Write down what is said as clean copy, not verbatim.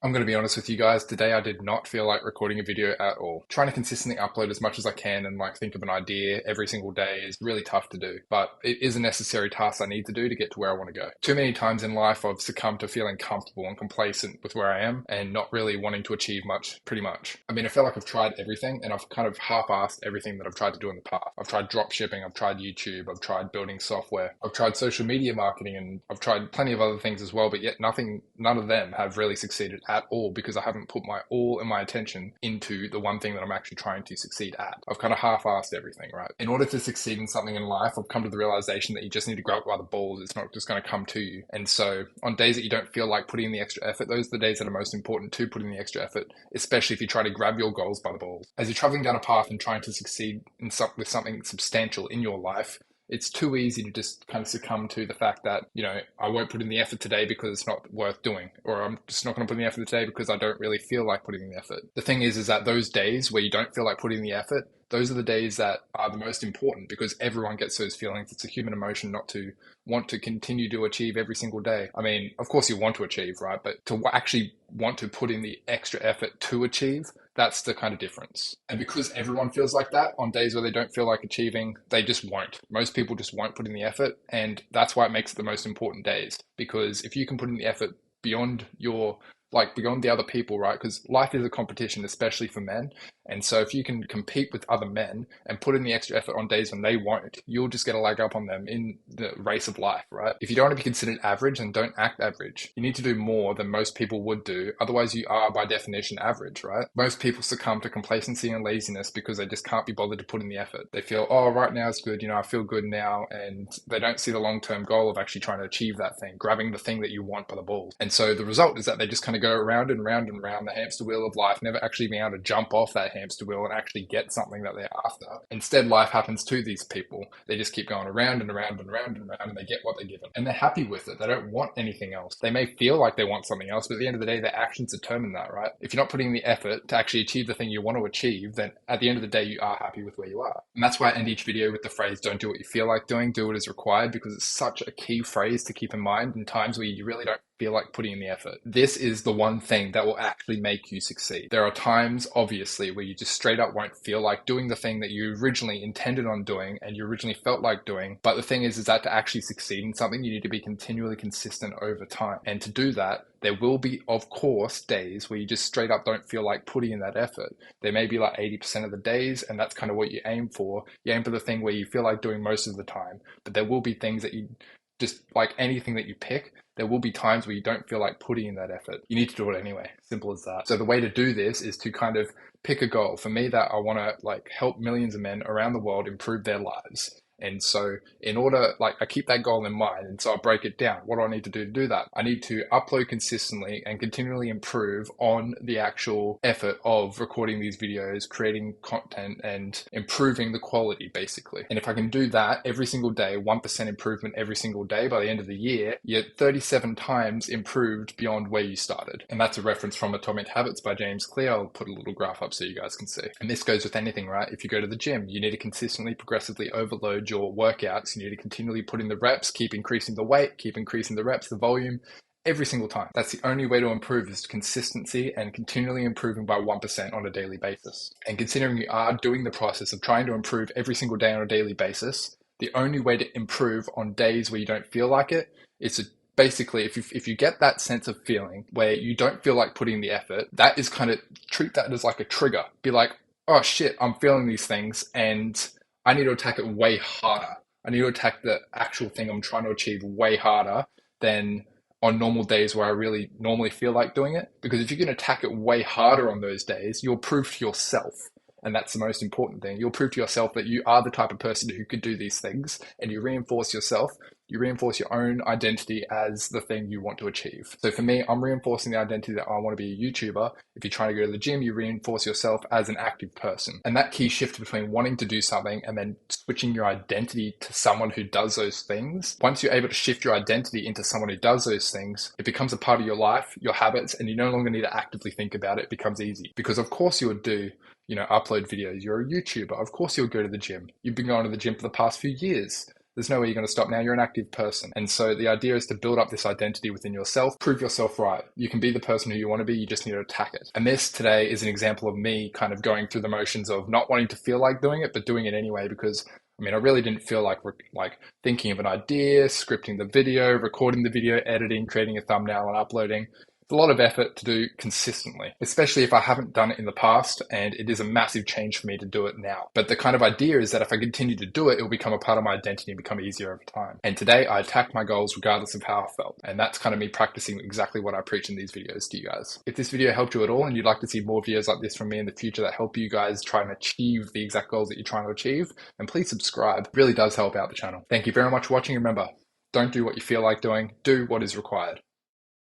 I'm going to be honest with you guys. Today, I did not feel like recording a video at all. Trying to consistently upload as much as I can and think of an idea every single day is really tough to do, but it is a necessary task I need to do to get to where I want to go. Too many times in life, I've succumbed to feeling comfortable and complacent with where I am and not really wanting to achieve much, pretty much. I mean, I feel like I've tried everything and I've kind of half-assed everything that I've tried to do in the past. I've tried drop shipping, I've tried YouTube, I've tried building software, I've tried social media marketing, and I've tried plenty of other things as well, but yet none of them have really succeeded at all because I haven't put my all and my attention into the one thing that I'm actually trying to succeed at. I've kind of half-assed everything, right? In order to succeed in something in life, I've come to the realization that you just need to grab it by the balls. It's not just going to come to you. And so on days that you don't feel like putting in the extra effort, those are the days that are most important to put in the extra effort, especially if you try to grab your goals by the balls. As you're traveling down a path and trying to succeed with something substantial in your life, it's too easy to just kind of succumb to the fact that, I won't put in the effort today because it's not worth doing, or I'm just not going to put in the effort today because I don't really feel like putting in the effort. The thing is that those days where you don't feel like putting in the effort, those are the days that are the most important because everyone gets those feelings. It's a human emotion not to want to continue to achieve every single day. I mean, of course you want to achieve, right? But to actually want to put in the extra effort to achieve, that's the kind of difference. And because everyone feels like that on days where they don't feel like achieving, they just won't. Most people just won't put in the effort. And that's why it makes it the most important days. Because if you can put in the effort beyond beyond the other people, right? Because life is a competition, especially for men. And so if you can compete with other men and put in the extra effort on days when they won't, you'll just get a leg up on them in the race of life, right? If you don't want to be considered average, then don't act average. You need to do more than most people would do. Otherwise, you are by definition average, right? Most people succumb to complacency and laziness because they just can't be bothered to put in the effort. They feel, oh, right now is good. I feel good now. And they don't see the long-term goal of actually trying to achieve that thing, grabbing the thing that you want by the balls. And so the result is that they just kind of go around and round and round the hamster wheel of life, never actually being able to jump off that hamster wheel and actually get something that they're after. Instead, life happens to these people. They just keep going around and around and around and around, and they get what they're given. And they're happy with it. They don't want anything else. They may feel like they want something else, but at the end of the day, their actions determine that, right? If you're not putting the effort to actually achieve the thing you want to achieve, then at the end of the day, you are happy with where you are. And that's why I end each video with the phrase, don't do what you feel like doing, do what is required, because it's such a key phrase to keep in mind in times where you really don't feel like putting in the effort. This is the one thing that will actually make you succeed. There are times, obviously, where you just straight up won't feel like doing the thing that you originally intended on doing and you originally felt like doing. But the thing is that to actually succeed in something, you need to be continually consistent over time. And to do that, there will be, of course, days where you just straight up don't feel like putting in that effort. There may be 80% of the days, and that's kind of what you aim for. You aim for the thing where you feel like doing most of the time. But there will be things that you just, like anything that you pick, there will be times where you don't feel like putting in that effort. You need to do it anyway. Simple as that. So the way to do this is to kind of pick a goal. For me, that I want to help millions of men around the world improve their lives. And so in order, I keep that goal in mind. And so I break it down. What do I need to do that? I need to upload consistently and continually improve on the actual effort of recording these videos, creating content, and improving the quality, basically. And if I can do that every single day, 1% improvement every single day, by the end of the year, you're 37 times improved beyond where you started. And that's a reference from Atomic Habits by James Clear. I'll put a little graph up so you guys can see. And this goes with anything, right? If you go to the gym, you need to consistently, progressively overload your workouts. You need to continually put in the reps, keep increasing the weight, keep increasing the reps, the volume, every single time. That's the only way to improve is consistency and continually improving by 1% on a daily basis. And considering you are doing the process of trying to improve every single day on a daily basis, the only way to improve on days where you don't feel like it is to basically, if you get that sense of feeling where you don't feel like putting the effort, that is kind of, treat that as like a trigger. Be like, oh shit, I'm feeling these things and I need to attack it way harder. I need to attack the actual thing I'm trying to achieve way harder than on normal days where I really normally feel like doing it. Because if you can attack it way harder on those days, you'll prove to yourself, and that's the most important thing, you'll prove to yourself that you are the type of person who could do these things, and you reinforce yourself. You reinforce your own identity as the thing you want to achieve. So for me, I'm reinforcing the identity that I want to be a YouTuber. If you're trying to go to the gym, you reinforce yourself as an active person. And that key shift between wanting to do something and then switching your identity to someone who does those things, once you're able to shift your identity into someone who does those things, it becomes a part of your life, your habits, and you no longer need to actively think about it. It becomes easy. Because of course you would do, upload videos. You're a YouTuber. Of course you'll go to the gym. You've been going to the gym for the past few years. There's no way you're going to stop now. You're an active person. And so the idea is to build up this identity within yourself, prove yourself right. You can be the person who you want to be. You just need to attack it. And this today is an example of me kind of going through the motions of not wanting to feel like doing it, but doing it anyway, because I really didn't feel like thinking of an idea, scripting the video, recording the video, editing, creating a thumbnail and uploading. It's a lot of effort to do consistently, especially if I haven't done it in the past, and it is a massive change for me to do it now. But the kind of idea is that if I continue to do it, it will become a part of my identity and become easier over time. And today I attacked my goals regardless of how I felt. And that's kind of me practicing exactly what I preach in these videos to you guys. If this video helped you at all and you'd like to see more videos like this from me in the future that help you guys try and achieve the exact goals that you're trying to achieve, then please subscribe. It really does help out the channel. Thank you very much for watching. Remember, don't do what you feel like doing, do what is required.